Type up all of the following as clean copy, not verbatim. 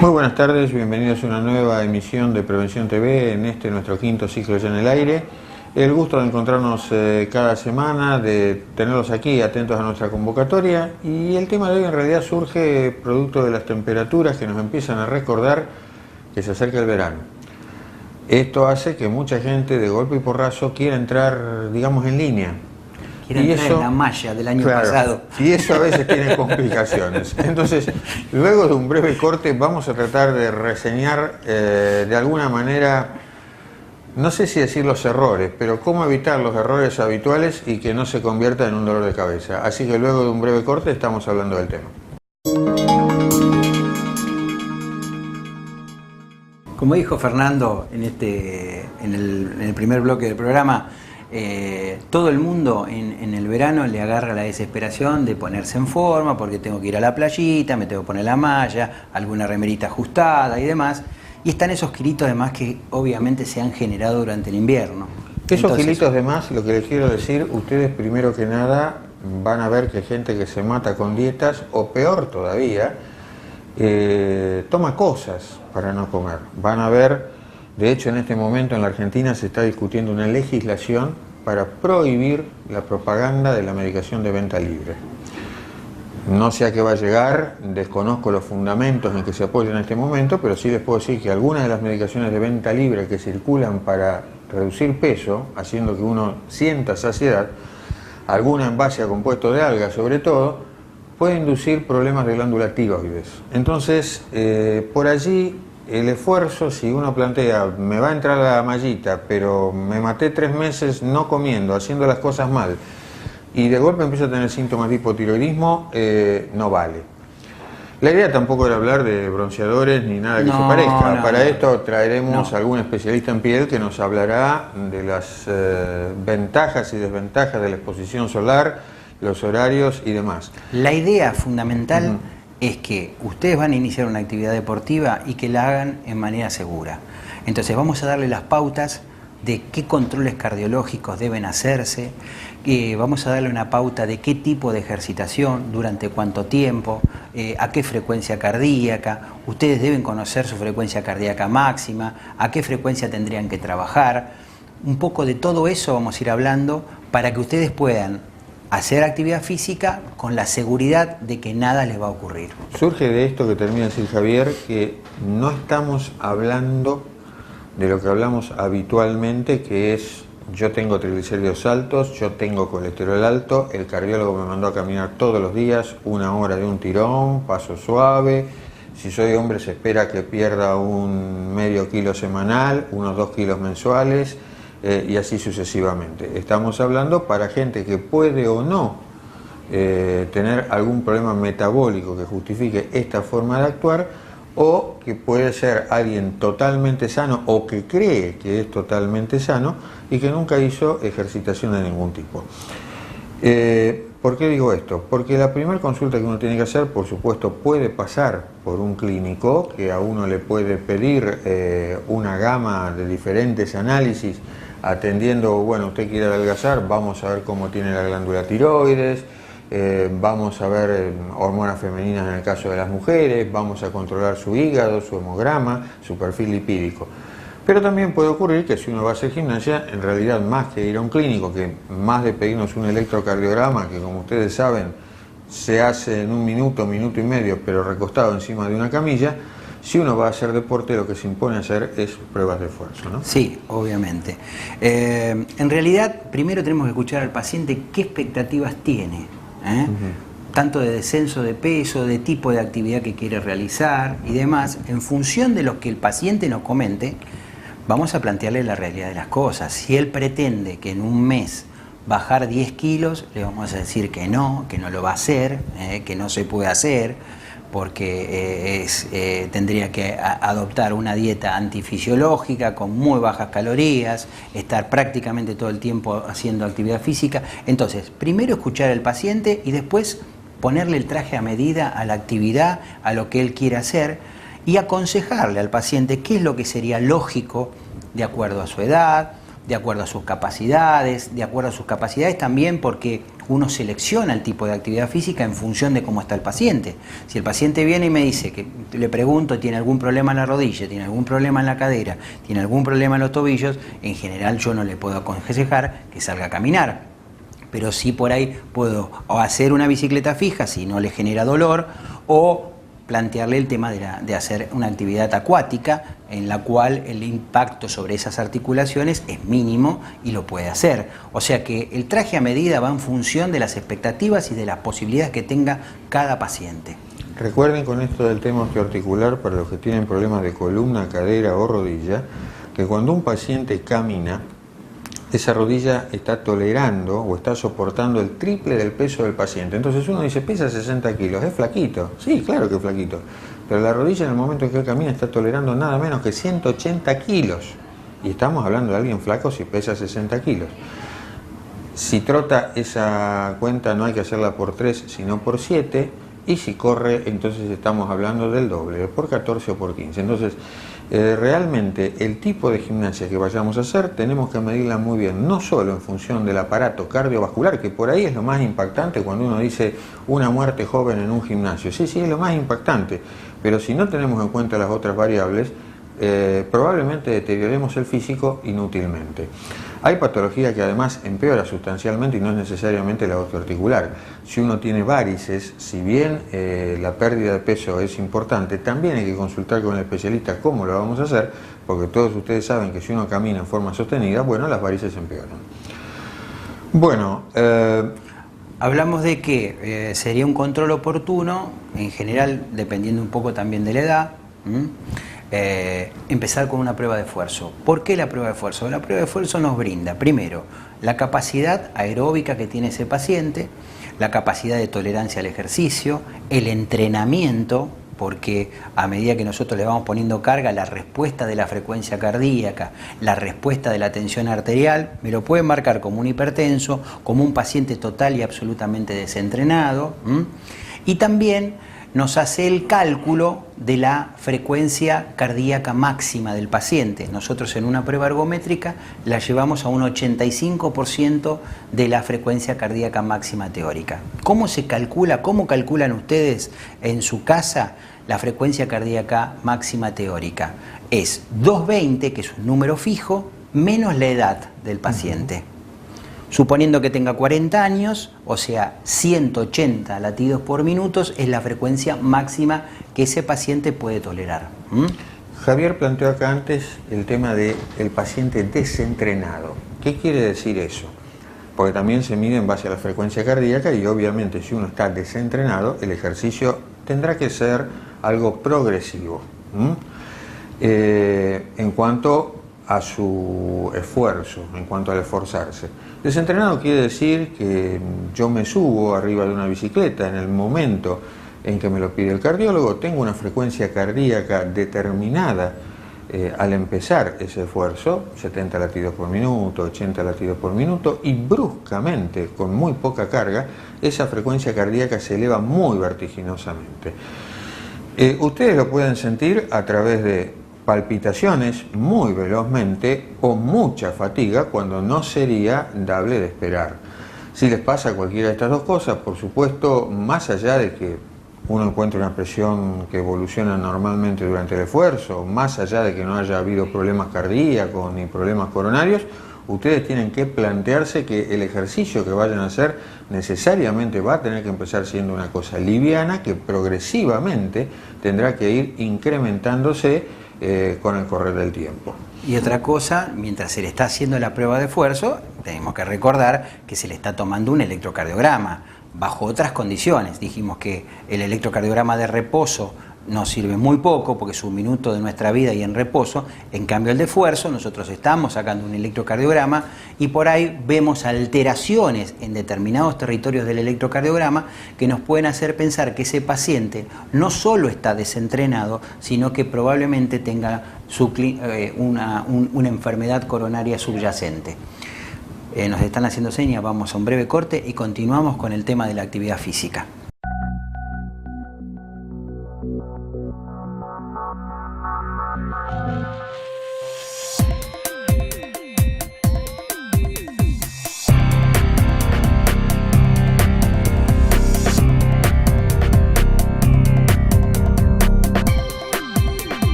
Muy buenas tardes, bienvenidos a una nueva emisión de Prevención TV en nuestro quinto ciclo ya en el aire. El gusto de encontrarnos cada semana, de tenerlos aquí atentos a nuestra convocatoria, y el tema de hoy en realidad surge producto de las temperaturas que nos empiezan a recordar que se acerca el verano. Esto hace que mucha gente de golpe y porrazo quiera entrar, digamos, en línea. Quiere entrar en la malla del año pasado. Y eso a veces tiene complicaciones. Entonces, luego de un breve corte vamos a tratar de reseñar de alguna manera, no sé si decir los errores, pero cómo evitar los errores habituales y que no se convierta en un dolor de cabeza. Así que luego de un breve corte estamos hablando del tema. Como dijo Fernando en el primer bloque del programa, todo el mundo en el verano le agarra la desesperación de ponerse en forma porque tengo que ir a la playita, me tengo que poner la malla, alguna remerita ajustada y demás. Y están esos kilitos de más que obviamente se han generado durante el invierno. Esos kilitos de más, lo que les quiero decir, ustedes primero que nada van a ver que gente que se mata con dietas, o peor todavía, toma cosas para no comer. Van a ver, de hecho en este momento en la Argentina se está discutiendo una legislación para prohibir la propaganda de la medicación de venta libre. No sé a qué va a llegar, desconozco los fundamentos en que se apoya en este momento, pero sí les puedo decir que algunas de las medicaciones de venta libre que circulan para reducir peso, haciendo que uno sienta saciedad, alguna en base a compuestos de algas sobre todo, puede inducir problemas de glándula tiroides. Entonces, por allí el esfuerzo, si uno plantea, me va a entrar la mallita, pero me maté 3 meses no comiendo, haciendo las cosas mal, y de golpe empiezo a tener síntomas de hipotiroidismo, no vale. La idea tampoco era hablar de bronceadores ni nada que se parezca. Para esto traeremos a algún especialista en piel que nos hablará de las ventajas y desventajas de la exposición solar, los horarios y demás. La idea fundamental es que ustedes van a iniciar una actividad deportiva y que la hagan en manera segura. Entonces vamos a darle las pautas de qué controles cardiológicos deben hacerse, vamos a darle una pauta de qué tipo de ejercitación, durante cuánto tiempo, a qué frecuencia cardíaca. Ustedes deben conocer su frecuencia cardíaca máxima, a qué frecuencia tendrían que trabajar. Un poco de todo eso vamos a ir hablando para que ustedes puedan hacer actividad física con la seguridad de que nada les va a ocurrir. Surge de esto que termina de decir Javier, que no estamos hablando de lo que hablamos habitualmente, que es: yo tengo triglicéridos altos, yo tengo colesterol alto, el cardiólogo me mandó a caminar todos los días, 1 hora de un tirón, paso suave, Si soy hombre se espera que pierda un medio kilo semanal, unos 2 kilos mensuales y así sucesivamente. Estamos hablando para gente que puede o no tener algún problema metabólico que justifique esta forma de actuar, o que puede ser alguien totalmente sano o que cree que es totalmente sano y que nunca hizo ejercitación de ningún tipo. ¿Por qué digo esto? Porque la primera consulta que uno tiene que hacer, por supuesto, puede pasar por un clínico que a uno le puede pedir una gama de diferentes análisis, atendiendo, bueno, usted quiere adelgazar, vamos a ver cómo tiene la glándula tiroides, vamos a ver hormonas femeninas en el caso de las mujeres, vamos a controlar su hígado, su hemograma, su perfil lipídico. Pero también puede ocurrir que si uno va a hacer gimnasia, en realidad más que ir a un clínico, que más de pedirnos un electrocardiograma, que como ustedes saben se hace en un minuto, minuto y medio, pero recostado encima de una camilla, si uno va a hacer deporte lo que se impone hacer es pruebas de esfuerzo, ¿no? Sí, obviamente. En realidad, primero tenemos que escuchar al paciente qué expectativas tiene, tanto de descenso de peso, de tipo de actividad que quiere realizar y demás. En función de lo que el paciente nos comente, vamos a plantearle la realidad de las cosas. Si él pretende que en un mes bajar 10 kilos, le vamos a decir que no lo va a hacer, que no se puede hacer, porque tendría que adoptar una dieta antifisiológica con muy bajas calorías, estar prácticamente todo el tiempo haciendo actividad física. Entonces, primero escuchar al paciente y después ponerle el traje a medida a la actividad, a lo que él quiere hacer, y aconsejarle al paciente qué es lo que sería lógico de acuerdo a su edad, de acuerdo a sus capacidades, también porque uno selecciona el tipo de actividad física en función de cómo está el paciente. Si el paciente viene y me dice, que le pregunto, tiene algún problema en la rodilla, tiene algún problema en la cadera, tiene algún problema en los tobillos, en general yo no le puedo aconsejar que salga a caminar, pero sí por ahí puedo o hacer una bicicleta fija si no le genera dolor, o plantearle el tema de hacer una actividad acuática en la cual el impacto sobre esas articulaciones es mínimo y lo puede hacer. O sea que el traje a medida va en función de las expectativas y de las posibilidades que tenga cada paciente. Recuerden con esto del tema osteoarticular, para los que tienen problemas de columna, cadera o rodilla, que cuando un paciente camina, esa rodilla está tolerando o está soportando el triple del peso del paciente. Entonces uno dice, pesa 60 kilos, ¿es flaquito? Sí, claro que es flaquito. Pero la rodilla en el momento en que él camina está tolerando nada menos que 180 kilos. Y estamos hablando de alguien flaco si pesa 60 kilos. Si trota, esa cuenta no hay que hacerla por 3, sino por 7. Y si corre, entonces estamos hablando del doble, por 14 o por 15. Entonces, realmente el tipo de gimnasia que vayamos a hacer tenemos que medirla muy bien, no solo en función del aparato cardiovascular, que por ahí es lo más impactante cuando uno dice una muerte joven en un gimnasio. Sí, es lo más impactante, pero si no tenemos en cuenta las otras variables, probablemente deterioremos el físico inútilmente. Hay patología que además empeora sustancialmente y no es necesariamente la osteoarticular. Si uno tiene varices, si bien la pérdida de peso es importante, también hay que consultar con el especialista cómo lo vamos a hacer, porque todos ustedes saben que si uno camina en forma sostenida, bueno, las varices empeoran. Bueno, hablamos de que sería un control oportuno, en general, dependiendo un poco también de la edad, empezar con una prueba de esfuerzo. ¿Por qué la prueba de esfuerzo? La prueba de esfuerzo nos brinda, primero, la capacidad aeróbica que tiene ese paciente, la capacidad de tolerancia al ejercicio, el entrenamiento, porque a medida que nosotros le vamos poniendo carga, la respuesta de la frecuencia cardíaca, la respuesta de la tensión arterial, me lo pueden marcar como un hipertenso, como un paciente total y absolutamente desentrenado, y también nos hace el cálculo de la frecuencia cardíaca máxima del paciente. Nosotros en una prueba ergométrica la llevamos a un 85% de la frecuencia cardíaca máxima teórica. ¿Cómo se calcula? ¿Cómo calculan ustedes en su casa la frecuencia cardíaca máxima teórica? Es 220, que es un número fijo, menos la edad del paciente. Suponiendo que tenga 40 años, o sea, 180 latidos por minuto es la frecuencia máxima que ese paciente puede tolerar. Javier planteó acá antes el tema del paciente desentrenado. ¿Qué quiere decir eso? Porque también se mide en base a la frecuencia cardíaca y obviamente si uno está desentrenado, el ejercicio tendrá que ser algo progresivo. En cuanto a su esfuerzo, en cuanto al esforzarse. Desentrenado quiere decir que yo me subo arriba de una bicicleta en el momento en que me lo pide el cardiólogo, tengo una frecuencia cardíaca determinada al empezar ese esfuerzo, 70 latidos por minuto, 80 latidos por minuto, y bruscamente, con muy poca carga, esa frecuencia cardíaca se eleva muy vertiginosamente. Ustedes lo pueden sentir a través de palpitaciones muy velozmente o mucha fatiga cuando no sería dable de esperar. Si les pasa cualquiera de estas dos cosas, por supuesto, más allá de que uno encuentre una presión que evoluciona normalmente durante el esfuerzo, más allá de que no haya habido problemas cardíacos ni problemas coronarios, ustedes tienen que plantearse que el ejercicio que vayan a hacer necesariamente va a tener que empezar siendo una cosa liviana que progresivamente tendrá que ir incrementándose con el correr del tiempo. Y otra cosa, mientras se le está haciendo la prueba de esfuerzo, tenemos que recordar que se le está tomando un electrocardiograma bajo otras condiciones. Dijimos que el electrocardiograma de reposo nos sirve muy poco porque es un minuto de nuestra vida y en reposo. En cambio el de esfuerzo, nosotros estamos sacando un electrocardiograma y por ahí vemos alteraciones en determinados territorios del electrocardiograma que nos pueden hacer pensar que ese paciente no solo está desentrenado, sino que probablemente tenga una enfermedad coronaria subyacente. Nos están haciendo señas, vamos a un breve corte y continuamos con el tema de la actividad física.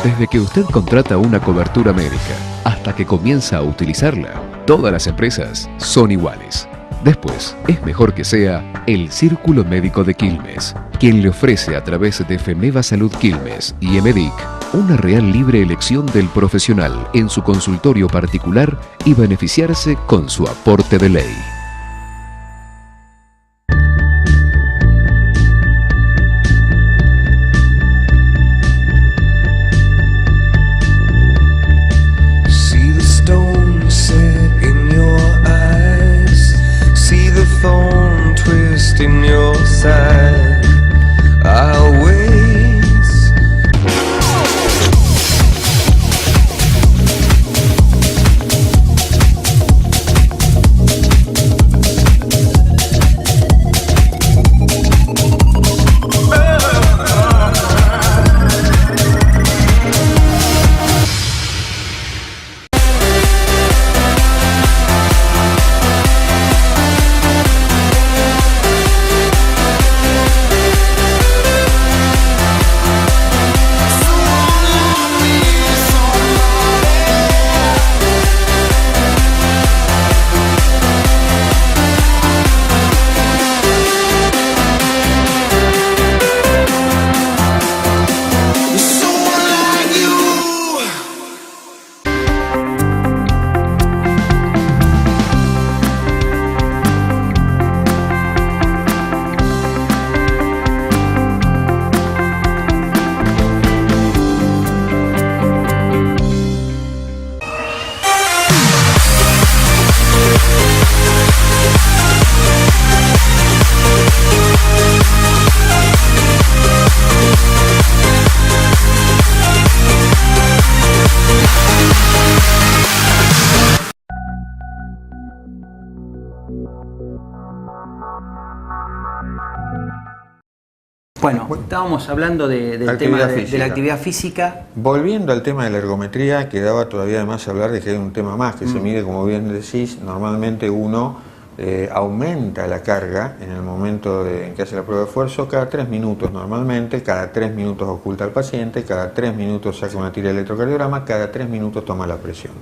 Desde que usted contrata una cobertura médica hasta que comienza a utilizarla, todas las empresas son iguales. Después, es mejor que sea el Círculo Médico de Quilmes, quien le ofrece a través de Femeva Salud Quilmes y Emedic una real libre elección del profesional en su consultorio particular y beneficiarse con su aporte de ley. In your side, I'll wait. Bueno, estábamos hablando del tema de la actividad física. Volviendo al tema de la ergometría, quedaba todavía además hablar de que hay un tema más que se mide, como bien decís, normalmente uno aumenta la carga en el momento en que hace la prueba de esfuerzo cada 3 minutos normalmente, cada 3 minutos oculta al paciente, cada 3 minutos saca una tira de electrocardiograma, cada 3 minutos toma la presión.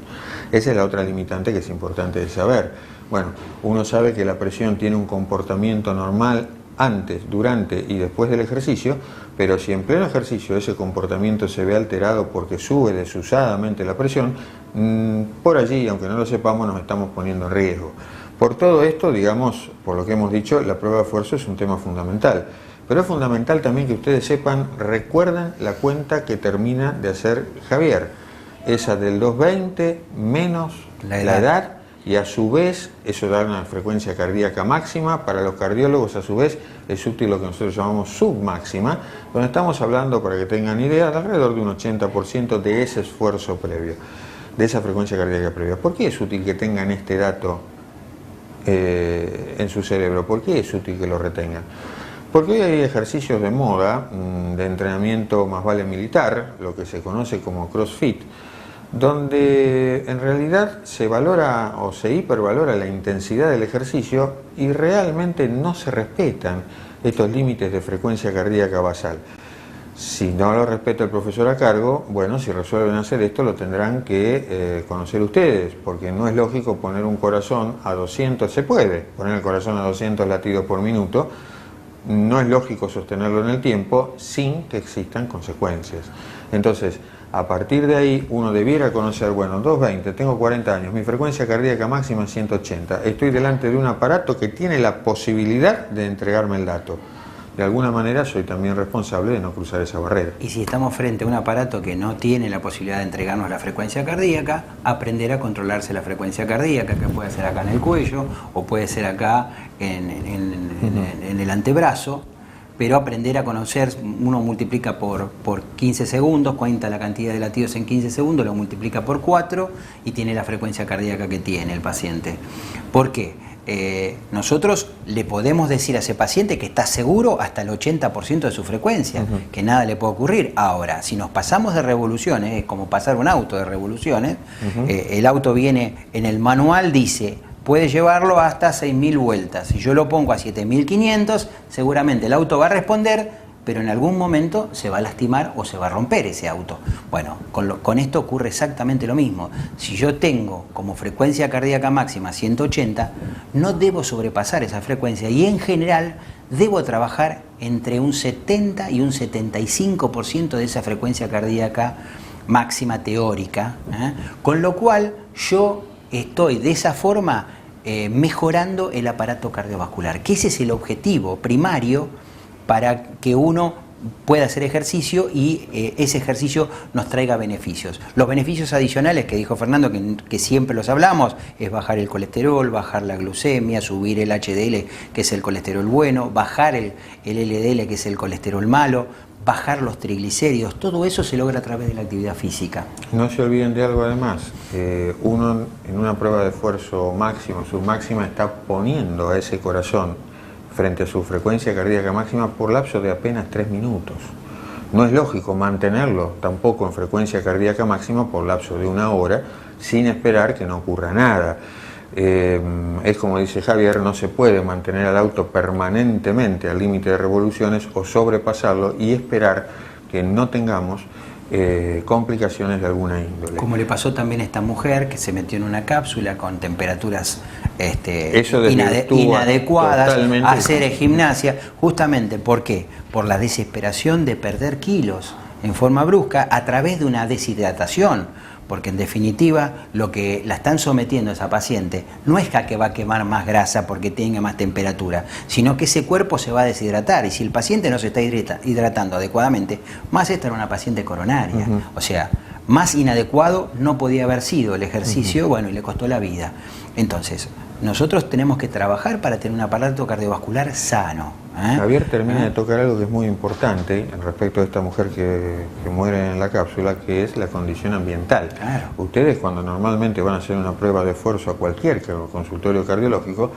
Esa es la otra limitante que es importante de saber. Bueno, uno sabe que la presión tiene un comportamiento normal antes, durante y después del ejercicio, pero si en pleno ejercicio ese comportamiento se ve alterado porque sube desusadamente la presión, por allí, aunque no lo sepamos, nos estamos poniendo en riesgo. Por todo esto, digamos, por lo que hemos dicho, la prueba de esfuerzo es un tema fundamental. Pero es fundamental también que ustedes sepan, recuerden la cuenta que termina de hacer Javier, esa del 220 menos la edad. Y a su vez, eso da una frecuencia cardíaca máxima. Para los cardiólogos, a su vez, es útil lo que nosotros llamamos submáxima, donde estamos hablando, para que tengan idea, de alrededor de un 80% de ese esfuerzo previo, de esa frecuencia cardíaca previa. ¿Por qué es útil que tengan este dato en su cerebro? ¿Por qué es útil que lo retengan? Porque hoy hay ejercicios de moda, de entrenamiento más vale militar, lo que se conoce como CrossFit, donde en realidad se valora o se hipervalora la intensidad del ejercicio y realmente no se respetan estos límites de frecuencia cardíaca basal. Si no lo respeta el profesor a cargo, bueno, si resuelven hacer esto lo tendrán que conocer ustedes, porque no es lógico poner un corazón a 200, se puede poner el corazón a 200 latidos por minuto, no es lógico sostenerlo en el tiempo sin que existan consecuencias. Entonces, a partir de ahí uno debiera conocer, bueno, 220, tengo 40 años, mi frecuencia cardíaca máxima es 180, estoy delante de un aparato que tiene la posibilidad de entregarme el dato. De alguna manera soy también responsable de no cruzar esa barrera. Y si estamos frente a un aparato que no tiene la posibilidad de entregarnos la frecuencia cardíaca, aprender a controlarse la frecuencia cardíaca, que puede ser acá en el cuello o puede ser acá en el antebrazo, pero aprender a conocer, uno multiplica por 15 segundos, cuenta la cantidad de latidos en 15 segundos, lo multiplica por 4 y tiene la frecuencia cardíaca que tiene el paciente. ¿Por qué? Nosotros le podemos decir a ese paciente que está seguro hasta el 80% de su frecuencia, que nada le puede ocurrir. Ahora, si nos pasamos de revoluciones, es como pasar un auto de revoluciones, el auto viene en el manual, dice, puede llevarlo hasta 6.000 vueltas. Si yo lo pongo a 7.500, seguramente el auto va a responder, pero en algún momento se va a lastimar o se va a romper ese auto. Bueno, con esto ocurre exactamente lo mismo. Si yo tengo como frecuencia cardíaca máxima 180, no debo sobrepasar esa frecuencia y en general debo trabajar entre un 70 y un 75% de esa frecuencia cardíaca máxima teórica, con lo cual yo estoy de esa forma mejorando el aparato cardiovascular, que ese es el objetivo primario para que uno pueda hacer ejercicio y ese ejercicio nos traiga beneficios. Los beneficios adicionales que dijo Fernando, que siempre los hablamos, es bajar el colesterol, bajar la glucemia, subir el HDL, que es el colesterol bueno, bajar el LDL, que es el colesterol malo, bajar los triglicéridos. Todo eso se logra a través de la actividad física. No se olviden de algo además, uno en una prueba de esfuerzo máximo, submáxima, está poniendo a ese corazón frente a su frecuencia cardíaca máxima por lapso de apenas 3 minutos. No es lógico mantenerlo tampoco en frecuencia cardíaca máxima por lapso de 1 hora sin esperar que no ocurra nada. Es como dice Javier, no se puede mantener al auto permanentemente al límite de revoluciones o sobrepasarlo y esperar que no tengamos complicaciones de alguna índole. Como le pasó también a esta mujer que se metió en una cápsula con temperaturas inadecuadas a hacer gimnasia, justamente ¿por qué? Por la desesperación de perder kilos en forma brusca a través de una deshidratación, porque en definitiva lo que la están sometiendo a esa paciente no es que va a quemar más grasa porque tenga más temperatura, sino que ese cuerpo se va a deshidratar, y si el paciente no se está hidratando adecuadamente, más esta era una paciente coronaria, o sea, más inadecuado no podía haber sido el ejercicio, bueno, y le costó la vida. Entonces, nosotros tenemos que trabajar para tener un aparato cardiovascular sano. Javier termina de tocar algo que es muy importante respecto a esta mujer que muere en la cápsula, que es la condición ambiental. Ustedes cuando normalmente van a hacer una prueba de esfuerzo a cualquier consultorio cardiológico,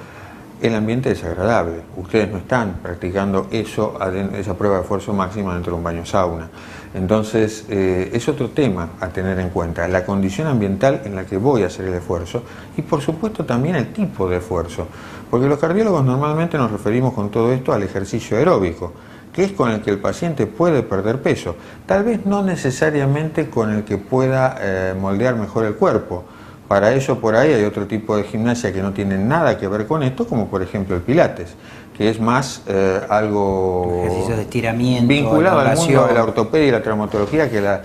el ambiente es agradable. Ustedes no están practicando esa prueba de esfuerzo máximo dentro de un baño sauna. Entonces, es otro tema a tener en cuenta, la condición ambiental en la que voy a hacer el esfuerzo y por supuesto también el tipo de esfuerzo, porque los cardiólogos normalmente nos referimos con todo esto al ejercicio aeróbico, que es con el que el paciente puede perder peso, tal vez no necesariamente con el que pueda moldear mejor el cuerpo. Para eso por ahí hay otro tipo de gimnasia que no tiene nada que ver con esto, como por ejemplo el pilates, que es más algo ejercicios de estiramiento, vinculado al elongación, mundo de la ortopedia y la traumatología que la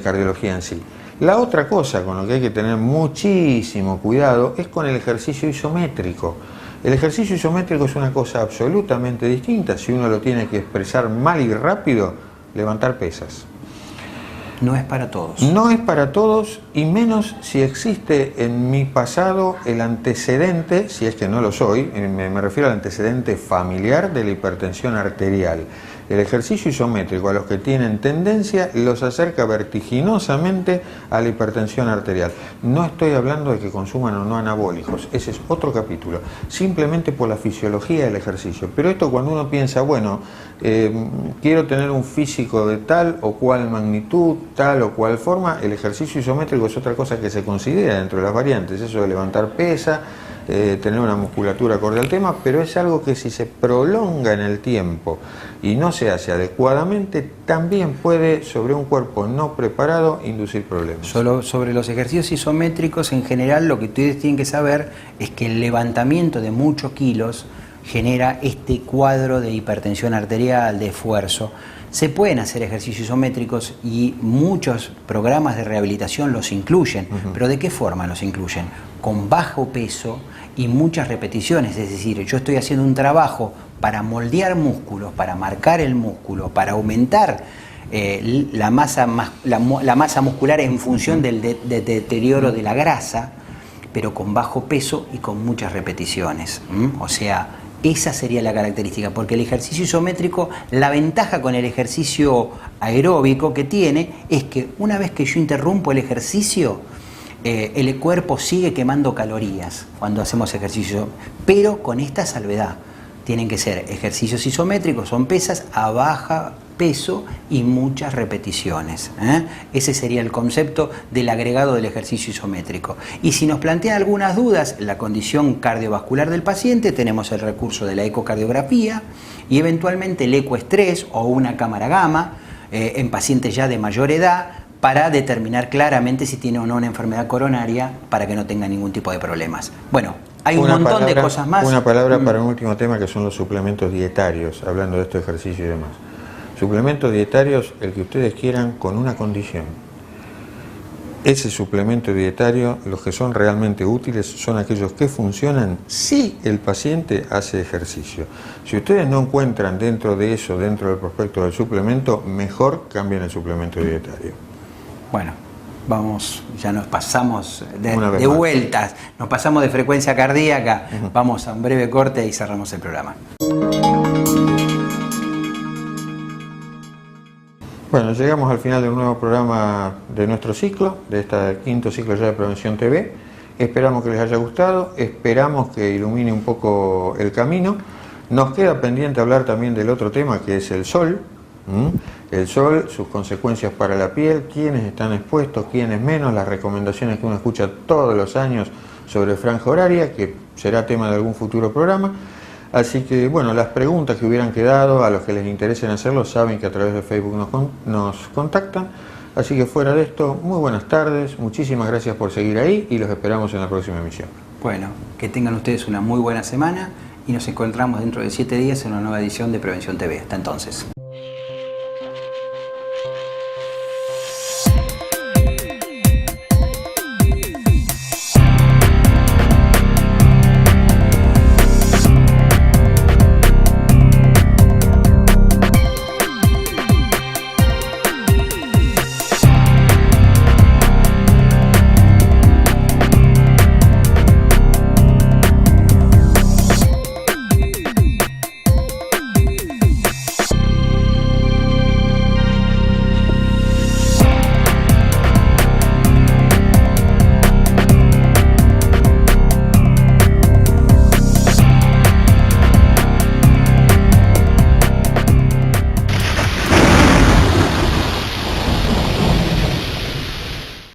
cardiología en sí. La otra cosa con lo que hay que tener muchísimo cuidado es con el ejercicio isométrico. El ejercicio isométrico es una cosa absolutamente distinta. Si uno lo tiene que expresar mal y rápido, levantar pesas. No es para todos. No es para todos, y menos si existe en mi pasado el antecedente, si es que no lo soy, me refiero al antecedente familiar de la hipertensión arterial. El ejercicio isométrico a los que tienen tendencia los acerca vertiginosamente a la hipertensión arterial. No estoy hablando de que consuman o no anabólicos, ese es otro capítulo, simplemente por la fisiología del ejercicio. Pero esto cuando uno piensa, bueno, quiero tener un físico de tal o cual magnitud, tal o cual forma, el ejercicio isométrico es otra cosa que se considera dentro de las variantes, eso de levantar pesa, tener una musculatura acorde al tema, pero es algo que si se prolonga en el tiempo y no se hace adecuadamente, también puede, sobre un cuerpo no preparado, inducir problemas. Solo sobre los ejercicios isométricos, en general, lo que ustedes tienen que saber es que el levantamiento de muchos kilos genera este cuadro de hipertensión arterial, de esfuerzo. Se pueden hacer ejercicios isométricos y muchos programas de rehabilitación los incluyen, pero ¿de qué forma los incluyen? Con bajo peso y muchas repeticiones, es decir, yo estoy haciendo un trabajo para moldear músculos, para marcar el músculo, para aumentar la masa muscular en función del deterioro de la grasa, pero con bajo peso y con muchas repeticiones. O sea, esa sería la característica, porque el ejercicio isométrico, la ventaja con el ejercicio aeróbico que tiene es que una vez que yo interrumpo el ejercicio, el cuerpo sigue quemando calorías cuando hacemos ejercicio, pero con esta salvedad. Tienen que ser ejercicios isométricos, son pesas a baja peso y muchas repeticiones. Ese sería el concepto del agregado del ejercicio isométrico. Y si nos plantean algunas dudas, la condición cardiovascular del paciente, tenemos el recurso de la ecocardiografía y eventualmente el ecoestrés o una cámara gamma en pacientes ya de mayor edad, para determinar claramente si tiene o no una enfermedad coronaria para que no tenga ningún tipo de problemas. Bueno, hay un montón de cosas más. Una palabra para un último tema, que son los suplementos dietarios, hablando de estos ejercicios y demás. Suplementos dietarios, el que ustedes quieran, con una condición. Ese suplemento dietario, los que son realmente útiles, son aquellos que funcionan si el paciente hace ejercicio. Si ustedes no encuentran dentro de eso, dentro del prospecto del suplemento, mejor cambien el suplemento dietario. Bueno, vamos, ya nos pasamos de vueltas, nos pasamos de frecuencia cardíaca, vamos a un breve corte y cerramos el programa. Bueno, llegamos al final de un nuevo programa de nuestro ciclo, de este quinto ciclo ya de Prevención TV. Esperamos que les haya gustado, esperamos que ilumine un poco el camino. Nos queda pendiente hablar también del otro tema, que es el sol. El sol, sus consecuencias para la piel, quiénes están expuestos, quiénes menos, las recomendaciones que uno escucha todos los años sobre franja horaria, que será tema de algún futuro programa. Así que, bueno, las preguntas que hubieran quedado, a los que les interesen hacerlo, saben que a través de Facebook nos contactan. Así que fuera de esto, muy buenas tardes, muchísimas gracias por seguir ahí y los esperamos en la próxima emisión. Bueno, que tengan ustedes una muy buena semana y nos encontramos dentro de 7 días en una nueva edición de Prevención TV. Hasta entonces.